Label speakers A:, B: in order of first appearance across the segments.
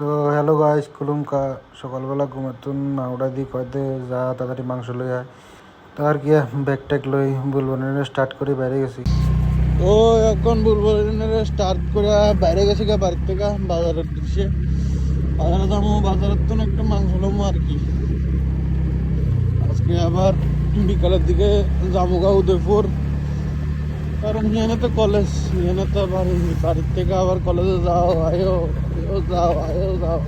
A: তো hello guys, কুলুমকা সকালবেলা ঘুমাতুন মাউডা দি কয়তে যা তাড়াতাড়ি মাংস লই আয়। তার কি ব্যাগ ট্যাগ লই বুলবনের স্টার্ট করে বাইরে গেছি। তো এখন বুলবনের স্টার্ট করে বাইরে গেছি গা বাড়ির থেকে বাজারের দৃশ্যে। বাজারে যাবো, বাজারের তো একটা মাংস লমো আর কি। আজকে আবার বিকালের দিকে যাবো গা উদয়পুর, কারণ এখানে তো কলেজ, এখানে তো বাড়ির থেকে আবার কলেজে যাও আয়ো যাও আয়ো যাও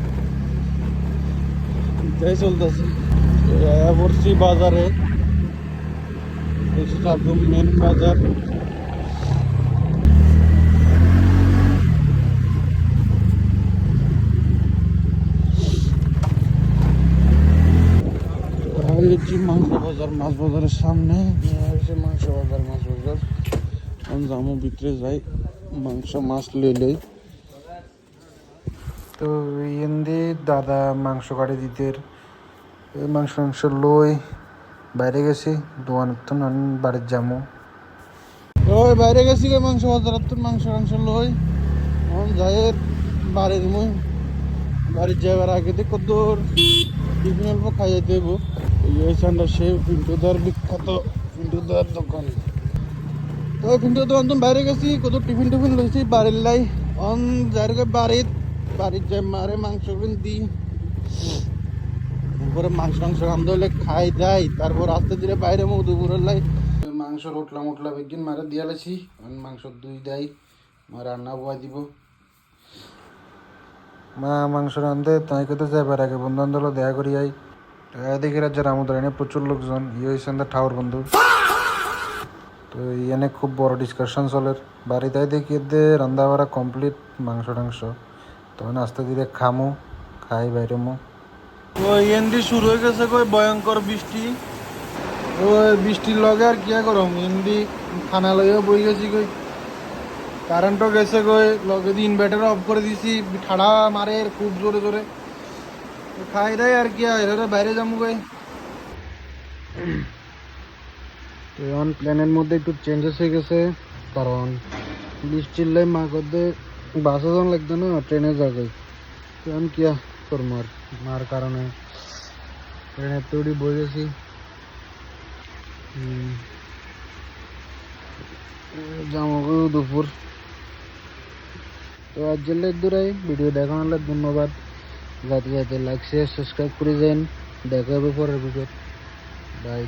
A: এটাই চলতেছে। পড়ছি বাজারে, একদম মেন বাজার। মাংস বাজার, মাছ বাজারের সামনে মাংস বাজার, মাছ বাজার যাবো ভিতরে যাই, মাংস মাছ লই। তো এনদি দাদা মাংস কাটে দিতে মাংস লই বাইরে গেছি দোকানের তো বাড়ির যাবো। ওই বাইরে গেছি মাংস বাজারের তো মাংস লই যাই বাড়ির বাড়ির যাবার আগে তো কত টিফিন অল্প খাই যেতে হইব। এই সে পিন্টুদার বিখ্যাত পিন্টুদার দোকান। তো পিন্টুর দোকান তো বাইরে গেছি, কত টিফিন লইছি বাড়ির লাই অন যাই বাড়ির যাই মারে মাংস দি তারপরে মাংস রান্ধতে হলে খাই যাই, তারপর আস্তে ধীরে বাইরে মুখ দুপুরের লাই মাংস রোটলা বেগিন মারে দিয়া লাইছি। মাংস দুই দেয় মা রান্না বয় দিব। মা মাংস রান্ধে তাই কোথাও যাবার আগে বন্ধু বান্ধব দেখা করি যাই। দেখি রাজ্যের আমাদের এনে প্রচুর লোকজন হয়েছে ঠাউর বন্ধু। তো এনে খুব বড় ডিসকাশন চলে বাড়িতে। দেখি রান্না বাড়া কমপ্লিট, মাংস টাংস তখন আস্তে ধীরে খামো, খাই বাইরে মো। ওই এনডি শুরু হয়ে গেছে কই ভয়ঙ্কর বৃষ্টি। ওই বৃষ্টির লগে আর কিয়া করম, এনডি খানা লইয়া বই গেছি কই, কারেন্টও গেছে কই, লগে দিয়ে ইনভার্টার অফ করে দিছি, ঠাড়া মারে খুব জোরে জোরে। খাই দেয় আর কি, বাইরে যাবো কই। তো এখন প্ল্যানের মধ্যে একটু চেঞ্জেস হয়ে গেছে, কারণ বৃষ্টির লাই মাঝে বাসে যাওয়া লাগতো না, ট্রেনে যাবে। এখন কিয়া করবো আর মার কারণে ট্রেনের তৈরি বই গেছি। যাবো দুপুর। তো আজ জেলে দূরাই ভিডিও দেখানোর ধন্যবাদ। যাতে যাতে লাইক শেয়ার সাবস্ক্রাইব করে যান। দেখা হবে পরের ভিডিও। বাই।